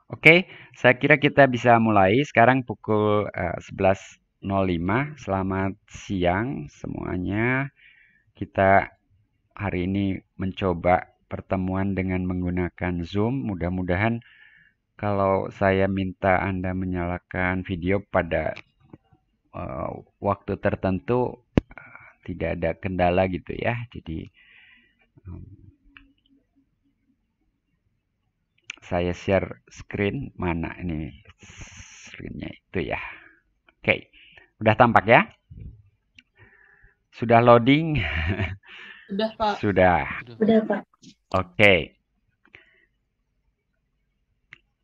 Oke, saya kira kita bisa mulai. Sekarang pukul 11.05. Selamat siang semuanya. Kita hari ini mencoba pertemuan dengan menggunakan Zoom. Mudah-mudahan kalau saya minta Anda menyalakan video pada eh, waktu tertentu tidak ada kendala gitu ya. Jadi saya share screen. Mana ini screennya itu ya. Oke, udah tampak ya? Sudah loading? Udah, Pak. Sudah. Udah, Pak. Udah, Pak. Oke.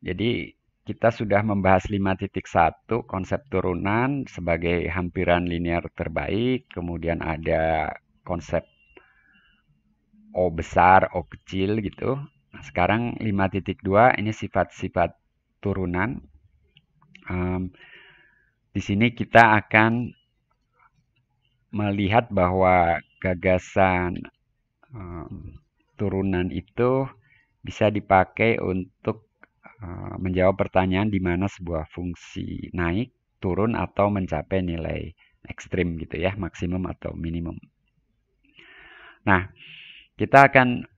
Jadi kita sudah membahas 5.1 konsep turunan sebagai hampiran linear terbaik. Kemudian ada konsep O besar, O kecil gitu. Nah, sekarang 5.2 ini sifat-sifat turunan. Di sini kita akan melihat bahwa gagasan turunan itu bisa dipakai untuk menjawab pertanyaan di mana sebuah fungsi naik, turun, atau mencapai nilai ekstrim gitu ya, maksimum atau minimum. Nah, kita akan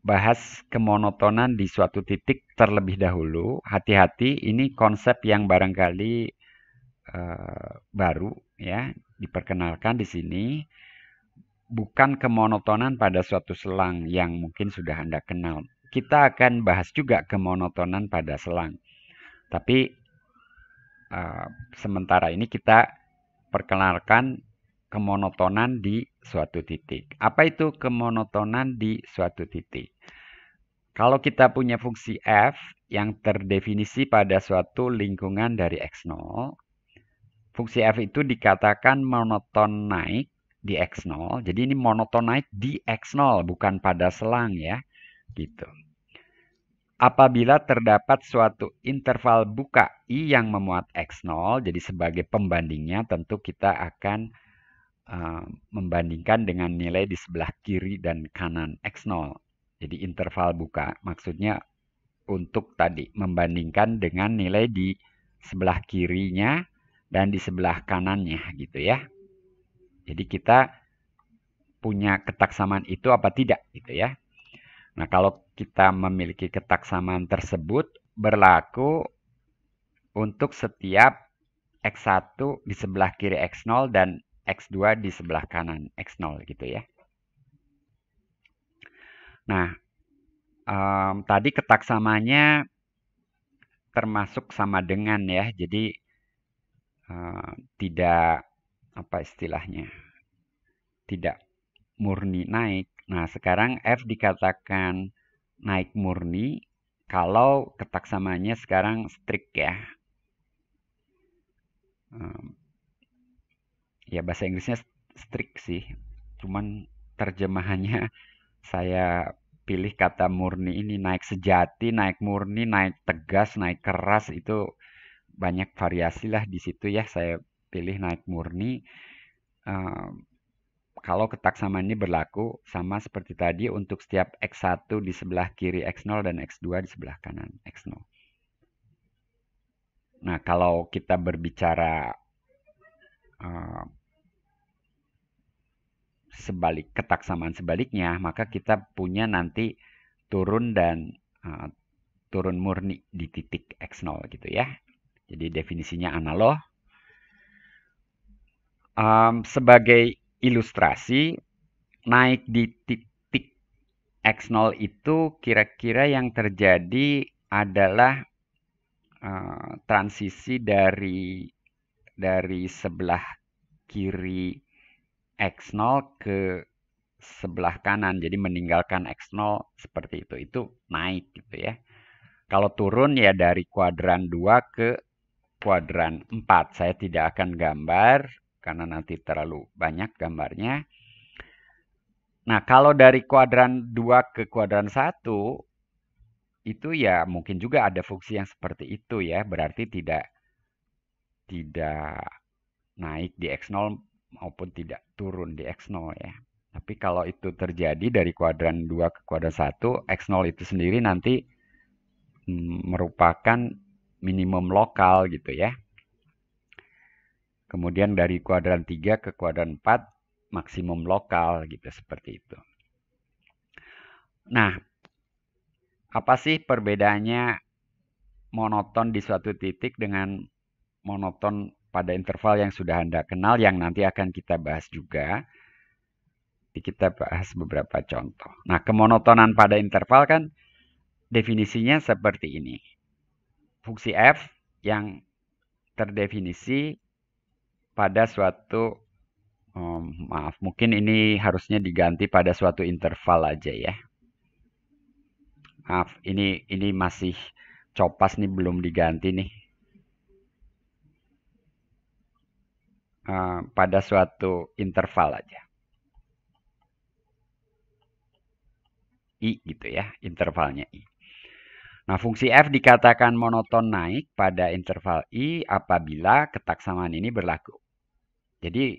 bahas kemonotonan di suatu titik terlebih dahulu. Hati-hati, ini konsep yang barangkali baru ya, diperkenalkan di sini. Bukan kemonotonan pada suatu selang yang mungkin sudah Anda kenal. Kita akan bahas juga kemonotonan pada selang. Tapi sementara ini kita perkenalkan kemonotonan di suatu titik. Apa itu kemonotonan di suatu titik? Kalau kita punya fungsi f yang terdefinisi pada suatu lingkungan dari x0, fungsi f itu dikatakan monoton naik di X0. Jadi ini monoton naik di X0, bukan pada selang ya. Gitu. Apabila terdapat suatu interval buka I yang memuat X0, jadi sebagai pembandingnya tentu kita akan membandingkan dengan nilai di sebelah kiri dan kanan X0. Jadi interval buka maksudnya untuk tadi membandingkan dengan nilai di sebelah kirinya dan di sebelah kanannya gitu ya. Jadi kita punya ketaksamaan itu apa tidak gitu ya. Nah, kalau kita memiliki ketaksamaan tersebut berlaku untuk setiap X1 di sebelah kiri X0 dan X2 di sebelah kanan X0 gitu ya. Nah, tadi ketaksamaannya termasuk sama dengan ya. Jadi tidak apa istilahnya? Tidak murni naik. Nah, sekarang F dikatakan naik murni kalau ketaksamanya sekarang strict ya. Ya bahasa Inggrisnya strict sih. Cuman terjemahannya saya pilih kata murni ini, naik sejati, naik murni, naik tegas, naik keras, itu banyak variasi lah di situ ya. Saya pilih naik murni. Kalau ketaksamaan ini berlaku sama seperti tadi untuk setiap X1 di sebelah kiri X0 dan X2 di sebelah kanan X0. Nah, kalau kita berbicara sebalik ketaksamaan sebaliknya, maka kita punya nanti turun dan turun murni di titik X0 gitu ya. Jadi definisinya analog. Sebagai ilustrasi, naik di titik X0 itu kira-kira yang terjadi adalah transisi dari sebelah kiri X0 ke sebelah kanan. Jadi meninggalkan X0 seperti itu. Itu naik gitu ya. Kalau turun ya dari kuadran 2 ke kuadran 4. Saya tidak akan gambar karena nanti terlalu banyak gambarnya. Nah, kalau dari kuadran 2 ke kuadran 1, itu ya mungkin juga ada fungsi yang seperti itu ya. Berarti tidak naik di X0 maupun tidak turun di X0 ya. Tapi kalau itu terjadi dari kuadran 2 ke kuadran 1, X0 itu sendiri nanti merupakan minimum lokal gitu ya. Kemudian dari kuadran 3 ke kuadran 4 maksimum lokal gitu, seperti itu. Nah, apa sih perbedaannya monoton di suatu titik dengan monoton pada interval yang sudah Anda kenal, yang nanti akan kita bahas juga. Kita bahas beberapa contoh. Nah, kemonotonan pada interval kan definisinya seperti ini. Fungsi f yang terdefinisi pada suatu, maaf, mungkin ini harusnya diganti pada suatu interval aja ya. Maaf, ini masih copas nih, belum diganti nih. Pada suatu interval aja. I gitu ya, intervalnya I. Nah, fungsi f dikatakan monoton naik pada interval I apabila ketaksamaan ini berlaku. Jadi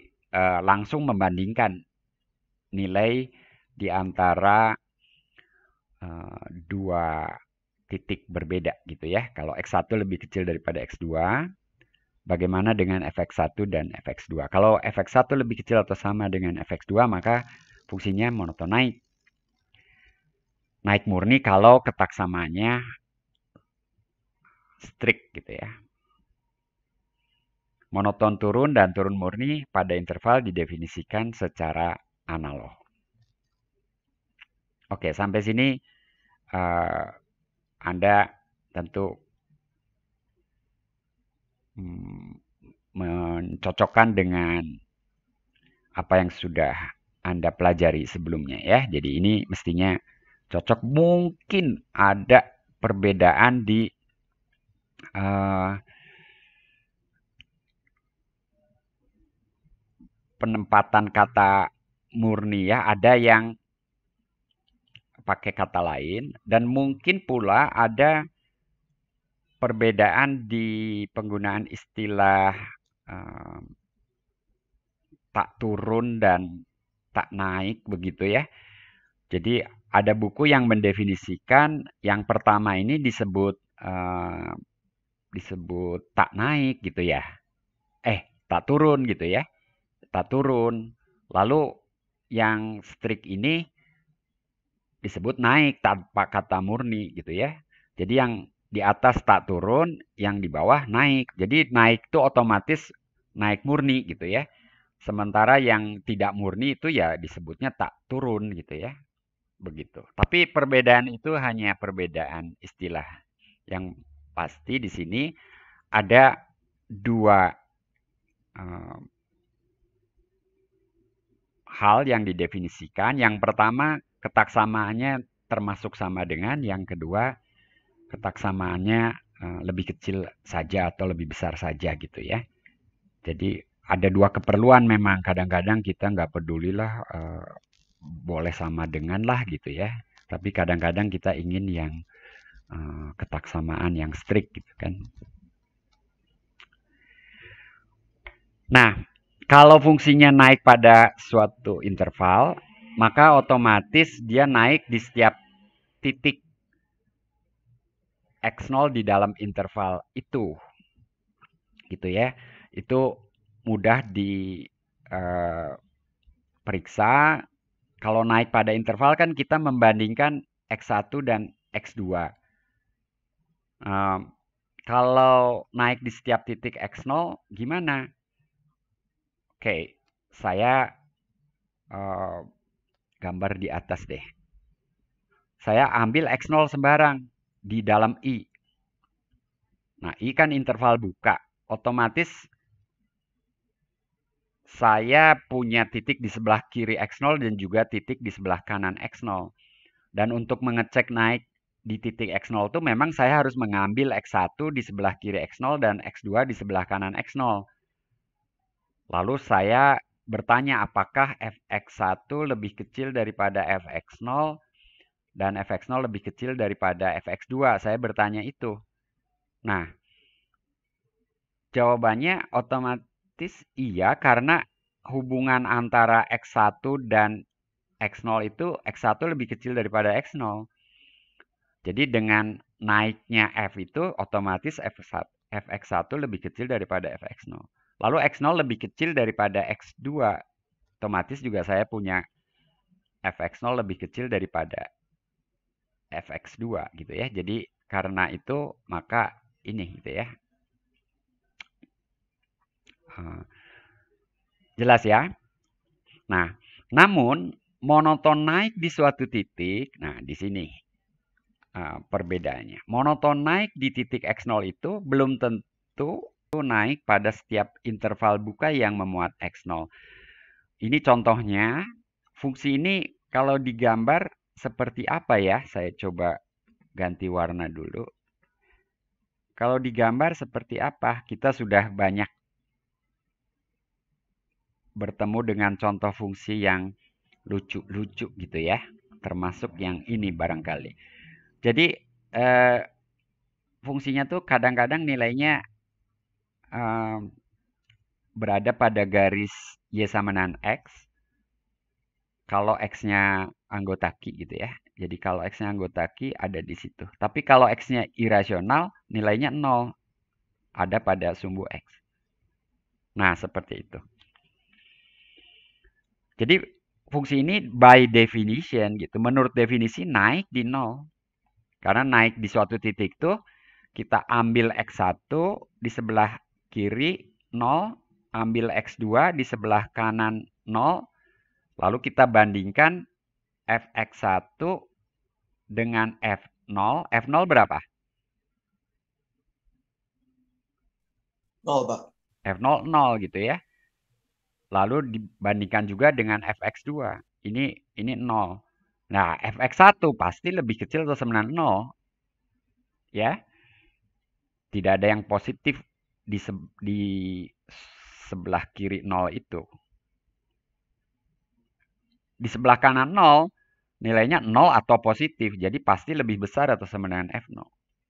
langsung membandingkan nilai di antara dua titik berbeda gitu ya. Kalau X1 lebih kecil daripada X2, bagaimana dengan fx1 dan fx2? Kalau fx1 lebih kecil atau sama dengan fx2, maka fungsinya monoton naik. Naik murni kalau ketaksamaannya strict gitu ya. Monoton turun dan turun murni pada interval didefinisikan secara analog. Oke, sampai sini Anda tentu mencocokkan dengan apa yang sudah Anda pelajari sebelumnya ya. Jadi ini mestinya cocok. Mungkin ada perbedaan di penempatan kata murni ya. Ada yang pakai kata lain, dan mungkin pula ada perbedaan di penggunaan istilah tak turun dan tak naik begitu ya. Jadi ada buku yang mendefinisikan yang pertama ini disebut tak naik gitu ya. Tak turun gitu ya. Tak turun. Lalu yang strict ini disebut naik tanpa kata murni gitu ya. Jadi yang di atas tak turun, yang di bawah naik. Jadi naik itu otomatis naik murni gitu ya. Sementara yang tidak murni itu ya disebutnya tak turun gitu ya. Begitu. Tapi perbedaan itu hanya perbedaan istilah. Yang pasti di sini ada dua hal yang didefinisikan. Yang pertama, ketaksamaannya termasuk sama dengan. Yang kedua, ketaksamaannya lebih kecil saja atau lebih besar saja gitu ya. Jadi ada dua keperluan memang. Kadang-kadang kita nggak pedulilah boleh sama dengan lah gitu ya. Tapi kadang-kadang kita ingin yang ketaksamaan yang strict gitu kan. Nah, kalau fungsinya naik pada suatu interval, maka otomatis dia naik di setiap titik X0 di dalam interval itu. Gitu ya. Itu mudah diperiksa. Kalau naik pada interval kan kita membandingkan X1 dan X2. Kalau naik di setiap titik X0 gimana? Oke, saya gambar di atas deh. Saya ambil X0 sembarang di dalam I. Nah, I kan interval buka. Otomatis saya punya titik di sebelah kiri X0 dan juga titik di sebelah kanan X0. Dan untuk mengecek naik di titik X0 itu memang saya harus mengambil X1 di sebelah kiri X0 dan X2 di sebelah kanan X0. Lalu saya bertanya apakah fx1 lebih kecil daripada fx0 dan fx0 lebih kecil daripada fx2. Saya bertanya itu. Nah, jawabannya otomatis iya karena hubungan antara x1 dan x0 itu x1 lebih kecil daripada x0. Jadi dengan naiknya F itu otomatis Fx1 lebih kecil daripada Fx0. Lalu X0 lebih kecil daripada X2. Otomatis juga saya punya Fx0 lebih kecil daripada Fx2 gitu ya. Jadi karena itu maka ini gitu ya. Jelas ya? Nah, namun monoton naik di suatu titik, nah di sini perbedaannya. Monoton naik di titik X0 itu belum tentu naik pada setiap interval buka yang memuat X0. Ini contohnya, fungsi ini kalau digambar seperti apa ya? Saya coba ganti warna dulu. Kalau digambar seperti apa? Kita sudah banyak bertemu dengan contoh fungsi yang lucu-lucu gitu ya. Termasuk yang ini barangkali. Jadi fungsinya tuh kadang-kadang nilainya berada pada garis Y sama dengan X. Kalau X-nya anggota Q gitu ya. Jadi kalau X-nya anggota Q ada di situ. Tapi kalau X-nya irasional, nilainya 0. Ada pada sumbu X. Nah, seperti itu. Jadi fungsi ini by definition gitu. Menurut definisi naik di 0. Karena naik di suatu titik tuh kita ambil X1 di sebelah kiri 0, ambil X2 di sebelah kanan 0, lalu kita bandingkan Fx1 dengan F0. F0 berapa? 0, Pak. F0, 0 gitu ya. Lalu dibandingkan juga dengan Fx2. Ini 0. Nah, Fx1 pasti lebih kecil atau sama dengan 0. Ya. Tidak ada yang positif di sebelah kiri 0 itu. Di sebelah kanan 0, nilainya 0 atau positif. Jadi pasti lebih besar atau sama dengan F0.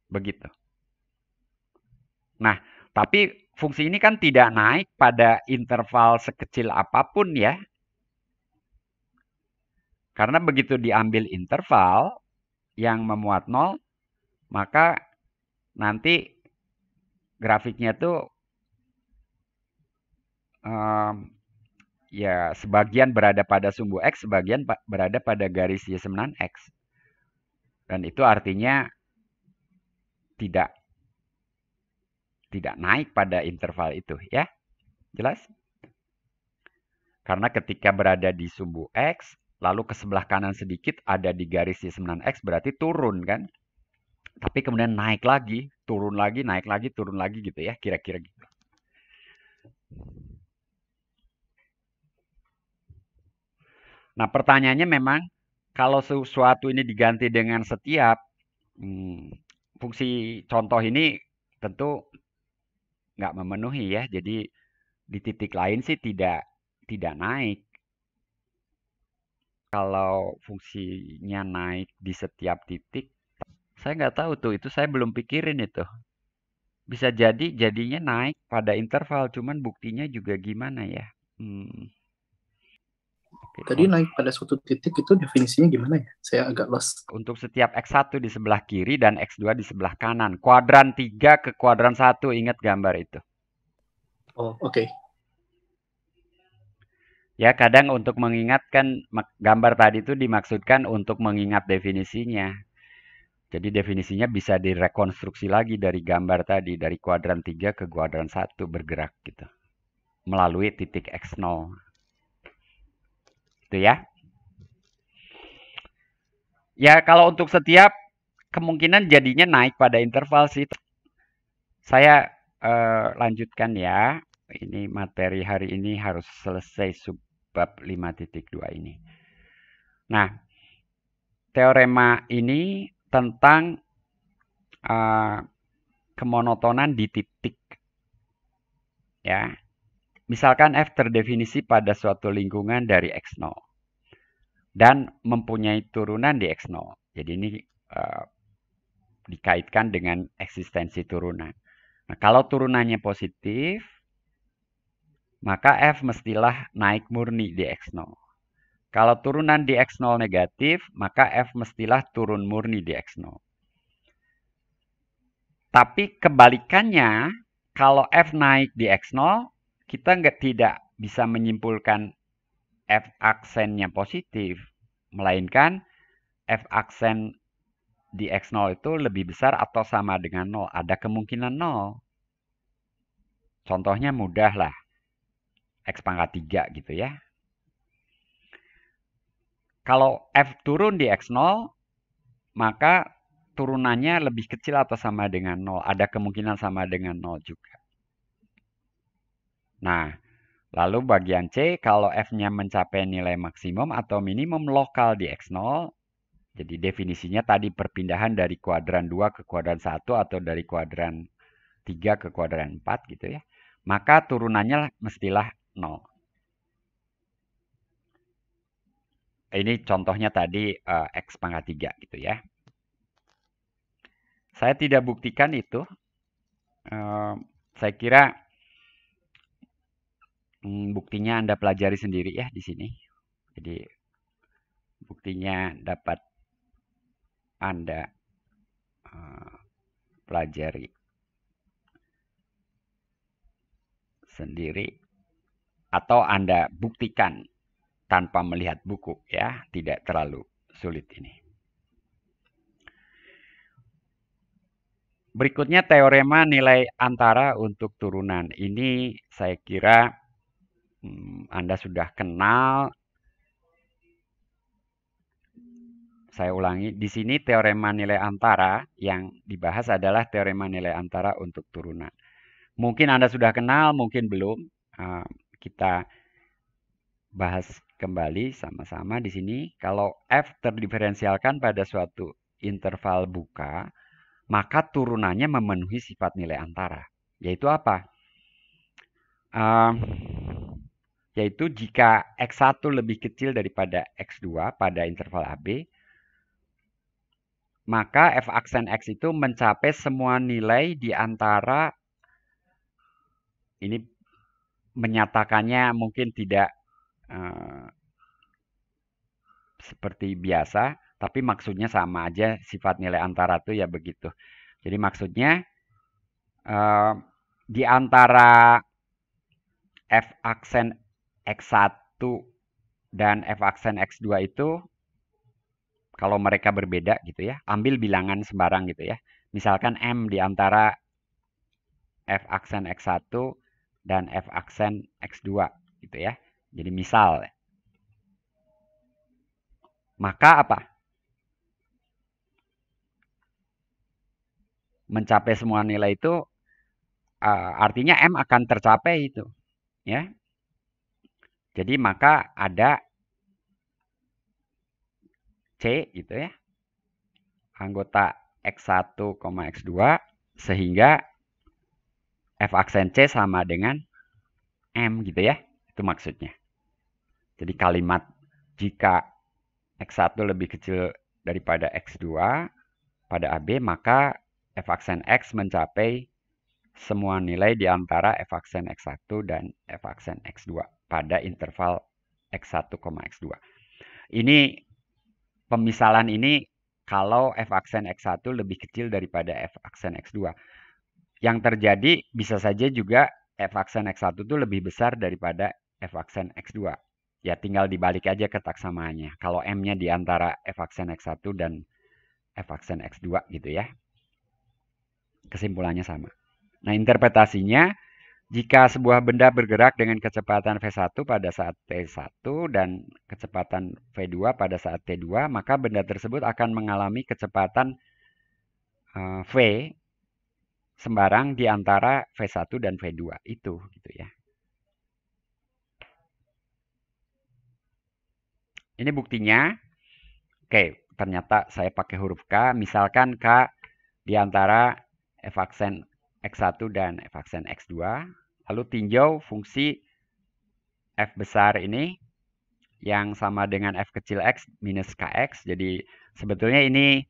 Begitu. Nah, tapi fungsi ini kan tidak naik pada interval sekecil apapun ya. Karena begitu diambil interval yang memuat 0, maka nanti grafiknya tuh ya sebagian berada pada sumbu X, sebagian berada pada garis Y sama dengan X. Dan itu artinya tidak naik pada interval itu ya. Jelas? Karena ketika berada di sumbu X, lalu ke sebelah kanan sedikit ada di garis Y sama dengan X, berarti turun kan? Tapi kemudian naik lagi, turun lagi, naik lagi, turun lagi gitu ya, kira-kira gitu. Nah, pertanyaannya memang kalau sesuatu ini diganti dengan setiap, fungsi contoh ini tentu nggak memenuhi ya. Jadi di titik lain sih tidak naik. Kalau fungsinya naik di setiap titik, saya nggak tahu tuh. Itu saya belum pikirin itu. Bisa jadi jadinya naik pada interval, cuman buktinya juga gimana ya? Tadi naik pada suatu titik itu definisinya gimana ya? Saya agak lost. Untuk setiap X1 di sebelah kiri dan X2 di sebelah kanan. Kuadran 3 ke kuadran 1, ingat gambar itu. Oh, oke. Ya, kadang untuk mengingatkan gambar tadi itu dimaksudkan untuk mengingat definisinya. Jadi definisinya bisa direkonstruksi lagi dari gambar tadi, dari kuadran 3 ke kuadran 1 bergerak gitu. Melalui titik X0. Itu ya. Ya, kalau untuk setiap kemungkinan jadinya naik pada interval sih. Saya lanjutkan ya. Ini materi hari ini harus selesai subbab 5.2 ini. Nah, teorema ini tentang kemonotonan di titik. Ya. Misalkan F terdefinisi pada suatu lingkungan dari X0 dan mempunyai turunan di X0. Jadi ini dikaitkan dengan eksistensi turunan. Nah, kalau turunannya positif, maka F mestilah naik murni di X0. Kalau turunan di X0 negatif, maka F mestilah turun murni di X0. Tapi kebalikannya, kalau F naik di X0, kita tidak bisa menyimpulkan F aksennya positif, melainkan F aksen di X0 itu lebih besar atau sama dengan 0. Ada kemungkinan 0. Contohnya mudah lah. X pangkat 3 gitu ya. Kalau F turun di X0, maka turunannya lebih kecil atau sama dengan 0. Ada kemungkinan sama dengan 0 juga. Nah, lalu bagian C, kalau F-nya mencapai nilai maksimum atau minimum lokal di X0, jadi definisinya tadi perpindahan dari kuadran 2 ke kuadran 1 atau dari kuadran 3 ke kuadran 4 gitu ya. Maka turunannya mestilah 0. Ini contohnya tadi X pangkat 3 gitu ya. Saya tidak buktikan itu. Saya kira buktinya Anda pelajari sendiri ya di sini. Jadi buktinya dapat Anda pelajari sendiri atau Anda buktikan tanpa melihat buku ya, tidak terlalu sulit ini. Berikutnya teorema nilai antara untuk turunan. Ini saya kira Anda sudah kenal. Saya ulangi, di sini teorema nilai antara yang dibahas adalah teorema nilai antara untuk turunan. Mungkin Anda sudah kenal, mungkin belum. Kita bahas kembali sama-sama di sini. Kalau F terdiferensialkan pada suatu interval buka, maka turunannya memenuhi sifat nilai antara. Yaitu apa? Yaitu jika X1 lebih kecil daripada X2 pada interval AB, maka F aksen X itu mencapai semua nilai di antara, ini menyatakannya mungkin tidak seperti biasa, tapi maksudnya sama aja, sifat nilai antara itu ya begitu. Jadi maksudnya di antara F aksen X1 dan F aksen X2 itu, kalau mereka berbeda gitu ya, ambil bilangan sembarang gitu ya. Misalkan M di antara F aksen X1 dan F aksen X2 gitu ya. Jadi misal, maka apa? Mencapai semua nilai itu artinya M akan tercapai itu, ya. Jadi maka ada C gitu ya, anggota X1, X2 sehingga F aksen C sama dengan M gitu ya. Itu maksudnya. Jadi kalimat jika X1 lebih kecil daripada X2 pada AB, maka F aksen X mencapai semua nilai di antara F aksen X1 dan F aksen X2 pada interval X1, X2. Ini pemisalan ini kalau F aksen X1 lebih kecil daripada F aksen X2. Yang terjadi bisa saja juga F aksen X1 itu lebih besar daripada F aksen X2. Ya tinggal dibalik aja ketaksamaannya. Kalau M-nya di antara F aksen X1 dan F aksen X2 gitu ya. Kesimpulannya sama. Nah, interpretasinya, jika sebuah benda bergerak dengan kecepatan V1 pada saat T1 dan kecepatan V2 pada saat T2, maka benda tersebut akan mengalami kecepatan V sembarang di antara V1 dan V2 itu gitu ya. Ini buktinya. Oke, ternyata saya pakai huruf K. Misalkan K di antara F aksen X1 dan F aksen X2. Lalu tinjau fungsi F besar ini yang sama dengan F kecil X minus KX. Jadi sebetulnya ini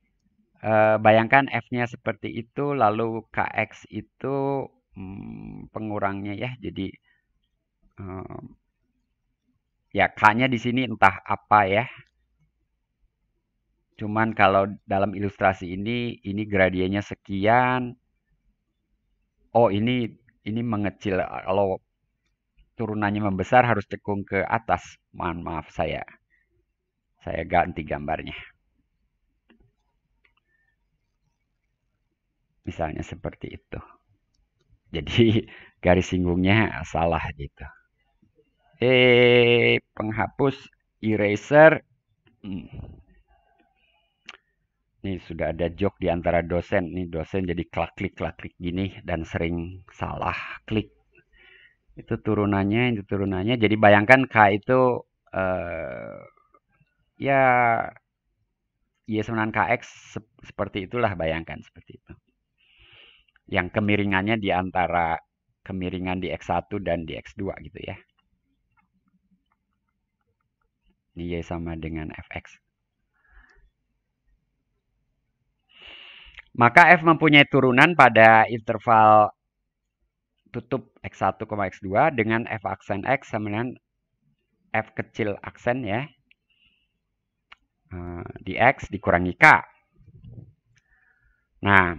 bayangkan F-nya seperti itu, lalu KX itu pengurangnya ya. Jadi ya K-nya di sini entah apa ya. Cuman kalau dalam ilustrasi ini gradiennya sekian, oh ini mengecil. Kalau turunannya membesar harus cekung ke atas. Mohon maaf saya ganti gambarnya. Misalnya seperti itu. Jadi garis singgungnya salah gitu. Penghapus eraser. Ini sudah ada joke di antara dosen. Nih dosen jadi klik gini dan sering salah klik. Itu turunannya. Jadi bayangkan K itu ya Y sama KX seperti itulah, bayangkan seperti itu. Yang kemiringannya di antara kemiringan di X1 dan di X2 gitu ya. Ini Y sama dengan Fx. Maka F mempunyai turunan pada interval tutup X1, X2 dengan F aksen X sama dengan F kecil aksen ya. Di X dikurangi K. Nah,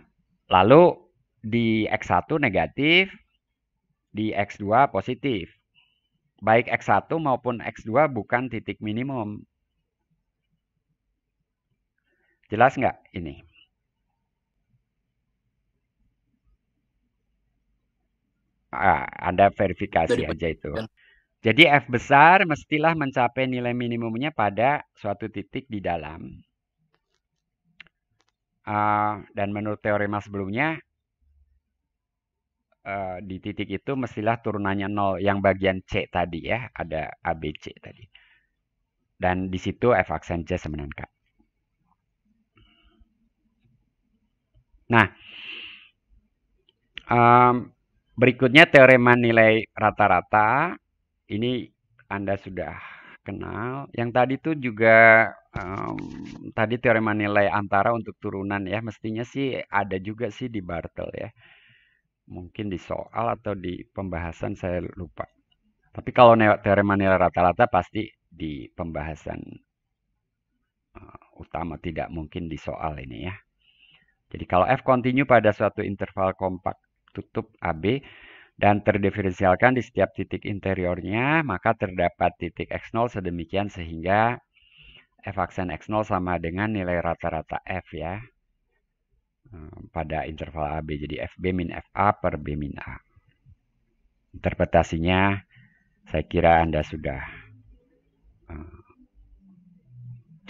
lalu di X1 negatif, di X2 positif. Baik X1 maupun X2 bukan titik minimum. Jelas nggak ini? Anda verifikasi aja itu. Jadi F besar mestilah mencapai nilai minimumnya pada suatu titik di dalam. Dan menurut teorema sebelumnya, di titik itu mestilah turunannya 0. Yang bagian C tadi ya, ada ABC tadi. Dan di situ F aksen C sama dengan K. Nah, berikutnya teorema nilai rata-rata. Ini Anda sudah kenal. Yang tadi itu juga tadi teorema nilai antara untuk turunan ya. Mestinya sih ada juga sih di Bartel ya. Mungkin di soal atau di pembahasan saya lupa. Tapi kalau teorema nilai rata-rata pasti di pembahasan utama, tidak mungkin di soal ini ya. Jadi kalau F kontinu pada suatu interval kompak tutup AB dan terdiferensialkan di setiap titik interiornya, maka terdapat titik X0 sedemikian sehingga F aksen X0 sama dengan nilai rata-rata F ya, pada interval AB. Jadi FB min FA per B min A. Interpretasinya saya kira Anda sudah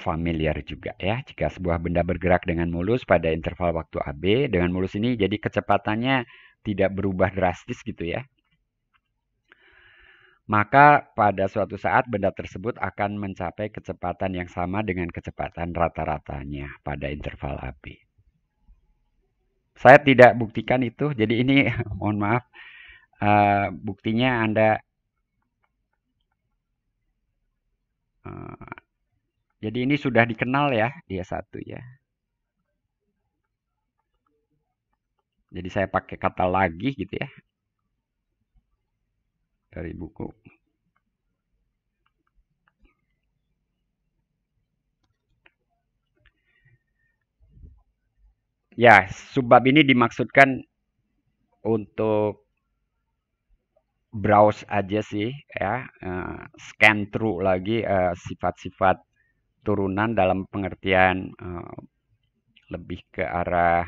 familiar juga ya. Jika sebuah benda bergerak dengan mulus pada interval waktu AB, dengan mulus ini jadi kecepatannya tidak berubah drastis gitu ya. Maka pada suatu saat benda tersebut akan mencapai kecepatan yang sama dengan kecepatan rata-ratanya pada interval AB. Saya tidak buktikan itu, jadi ini mohon maaf, buktinya Anda jadi ini sudah dikenal ya, dia satu ya. Jadi saya pakai kata lagi gitu ya. Dari buku. Ya, subbab ini dimaksudkan untuk browse aja sih ya, scan through lagi sifat-sifat turunan dalam pengertian lebih ke arah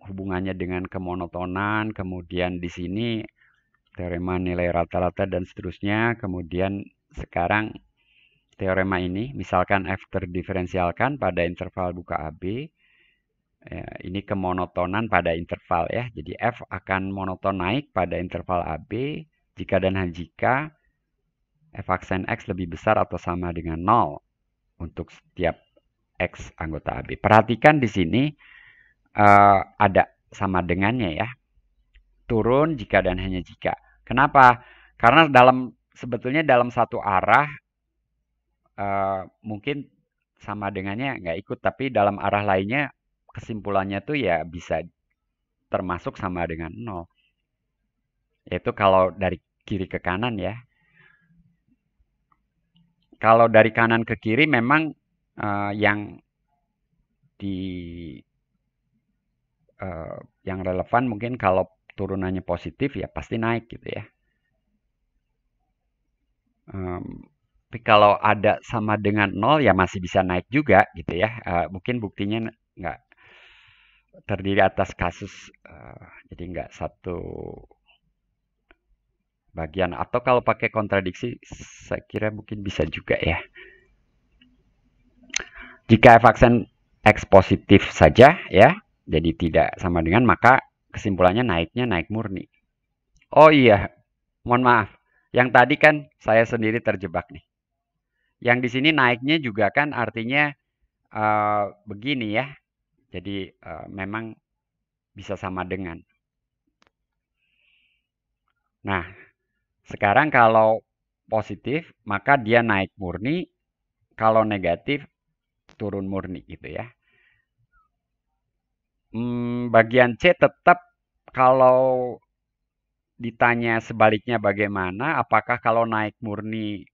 hubungannya dengan kemonotonan, kemudian di sini teorema nilai rata-rata dan seterusnya, kemudian sekarang teorema ini, misalkan F terdiferensialkan pada interval buka AB, ya, ini kemonotonan pada interval ya, jadi F akan monoton naik pada interval AB jika dan hanya jika F aksen X lebih besar atau sama dengan 0 untuk setiap X anggota AB. Perhatikan di sini ada sama dengannya ya. Turun jika dan hanya jika. Kenapa? Karena sebetulnya dalam satu arah mungkin sama dengannya nggak ikut, tapi dalam arah lainnya kesimpulannya tuh ya bisa termasuk sama dengan 0. Yaitu kalau dari kiri ke kanan ya. Kalau dari kanan ke kiri memang yang yang relevan mungkin kalau turunannya positif ya pasti naik gitu ya. Tapi kalau ada sama dengan 0 ya masih bisa naik juga gitu ya. Mungkin buktinya nggak terdiri atas kasus, jadi nggak satu bagian. Atau kalau pakai kontradiksi, saya kira mungkin bisa juga ya. Jika f aksen X positif saja ya, jadi tidak sama dengan, maka kesimpulannya naiknya naik murni. Oh iya, mohon maaf. Yang tadi kan saya sendiri terjebak nih. Yang di sini naiknya juga kan artinya begini ya. Jadi memang bisa sama dengan. Nah, sekarang kalau positif, maka dia naik murni. Kalau negatif, turun murni gitu ya. Bagian C tetap kalau ditanya sebaliknya bagaimana, apakah kalau naik murni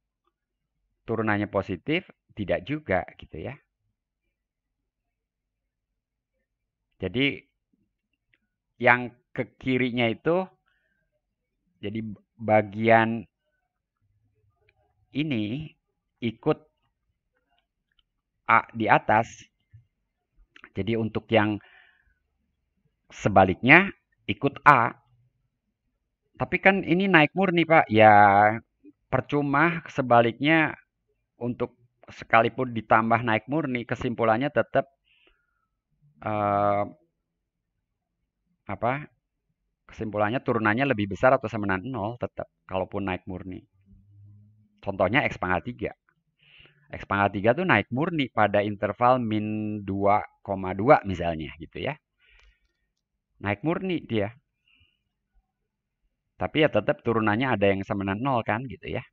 turunannya positif? Tidak juga gitu ya. Jadi yang ke kirinya itu, jadi bagian ini ikut A di atas. Jadi untuk yang sebaliknya ikut A. Tapi kan ini naik murni Pak. Ya percuma sebaliknya untuk sekalipun ditambah naik murni, kesimpulannya tetap kesimpulannya turunannya lebih besar atau sama dengan 0 tetap kalaupun naik murni. Contohnya X pangkat 3. X pangkat 3 tuh naik murni pada interval min 2,2 misalnya gitu ya. Naik murni dia. Tapi ya tetap turunannya ada yang sama dengan 0 kan gitu ya.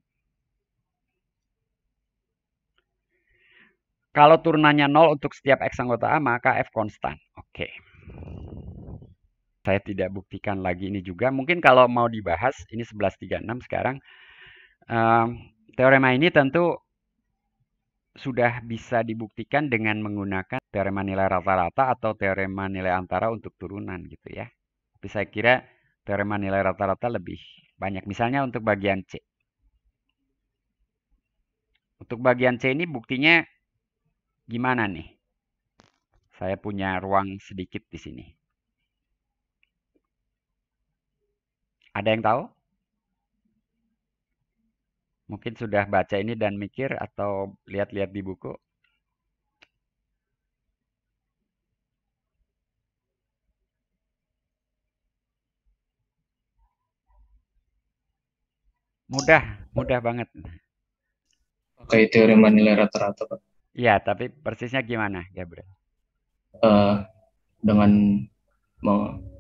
Kalau turunannya 0 untuk setiap X anggota A, maka F konstan. Oke. Saya tidak buktikan lagi ini juga. Mungkin kalau mau dibahas, ini 1136 sekarang. Teorema ini tentu sudah bisa dibuktikan dengan menggunakan teorema nilai rata-rata atau teorema nilai antara untuk turunan gitu ya. Tapi saya kira teorema nilai rata-rata lebih banyak. Misalnya untuk bagian C. Untuk bagian C ini buktinya gimana nih? Saya punya ruang sedikit di sini. Ada yang tahu? Mungkin sudah baca ini dan mikir atau lihat-lihat di buku. Mudah banget. Pakai teorema nilai rata-rata, Pak. Iya, tapi persisnya gimana, Gabriel? Dengan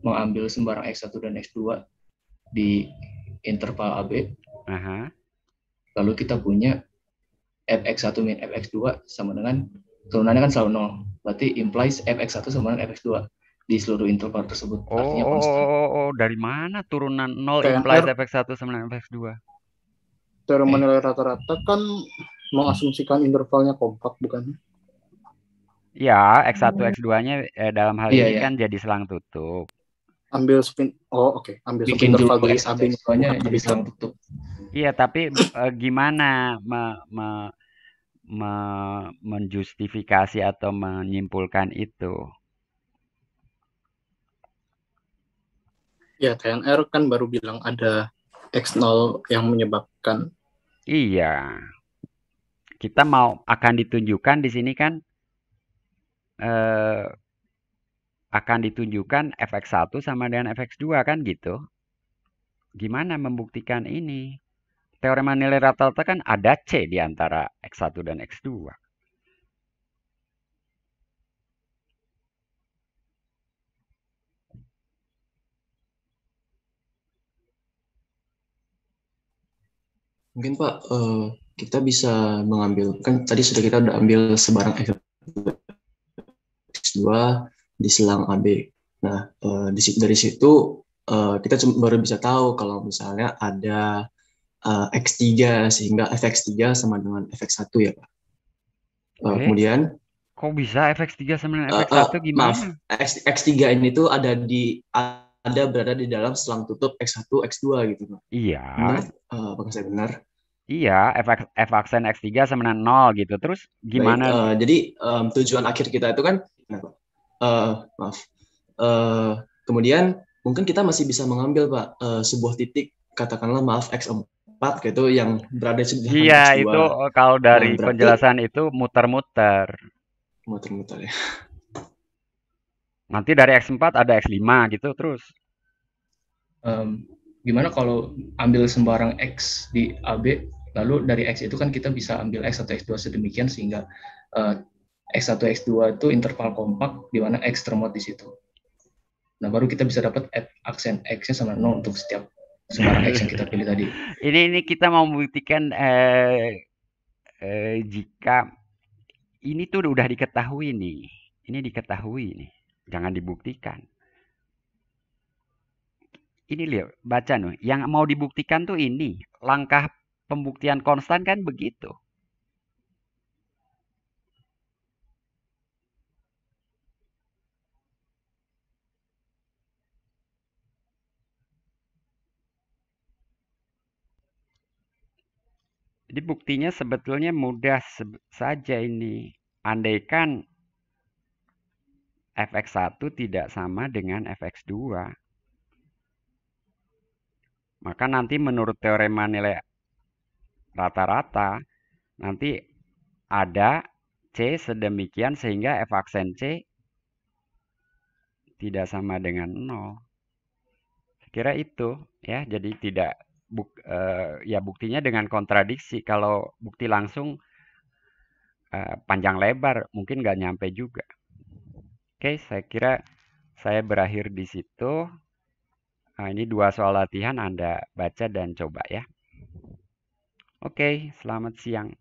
mengambil sembarang X1 dan X2 di interval AB, lalu kita punya fx1 min fx2 sama dengan turunannya kan selalu 0. Berarti implies fx1 sama dengan fx2 di seluruh interval tersebut. Artinya konstan. Dari mana turunan 0 KNR, implies fx1 sama dengan fx2? Teorema nilai rata-rata kan mengasumsikan intervalnya kompak, bukan? Ya, X1, X2-nya dalam hal ini kan jadi selang tutup. Ambil spin, ambil bikin interval dulu bagi AB X1-nya jadi selang tutup. Iya, tapi gimana menjustifikasi atau menyimpulkan itu? Ya, KNR kan baru bilang ada X0 yang menyebabkan. Iya. Kita akan ditunjukkan di sini kan akan ditunjukkan fx1 sama dengan fx2 kan gitu. Gimana membuktikan ini? Teorema nilai rata-rata kan ada C di antara X1 dan X2. Mungkin Pak, kita bisa mengambil, kan tadi kita udah ambil sebarang X2 di selang AB. Nah, dari situ kita baru bisa tahu kalau misalnya ada X3 sehingga fx3 sama dengan fx1 ya Pak. Kemudian Kok bisa fx3 sama dengan fx1 Maaf, gimana? X3 ini tuh ada berada di dalam selang tutup X1, X2 gitu, Pak. Iya. Benar? Apakah saya benar? Iya, f aksen x3 sama dengan 0 gitu. Terus gimana? Baik, jadi tujuan akhir kita itu kan, maaf. Kemudian mungkin kita masih bisa mengambil, Pak, sebuah titik, katakanlah maaf X4 gitu yang berada di sebelah Iya, X2. itu kalau dari berarti penjelasan itu muter-muter. Muter-muter ya. Nanti dari X4 ada X5 gitu terus. Gimana kalau ambil sembarang X di AB, lalu dari X itu kan kita bisa ambil X atau X2 sedemikian sehingga X1, X2 itu interval kompak di mana X termuat di situ. Nah, baru kita bisa dapat aksen X-nya sama 0 untuk setiap sembarang X yang kita pilih tadi. Ini kita mau membuktikan jika ini tuh udah diketahui nih. Ini diketahui nih. Jangan dibuktikan. Ini lihat, baca nih. Yang mau dibuktikan tuh ini. Langkah pembuktian konstan kan begitu. Jadi buktinya sebetulnya mudah saja ini. Andaikan fx1 tidak sama dengan fx2. Maka nanti menurut teorema nilai rata-rata, nanti ada C sedemikian sehingga f aksen C tidak sama dengan 0. Saya kira itu ya, jadi tidak ya buktinya dengan kontradiksi. Kalau bukti langsung panjang lebar mungkin nggak nyampe juga. Oke, saya kira saya berakhir di situ. Nah, ini 2 soal latihan Anda baca dan coba ya. Oke, selamat siang.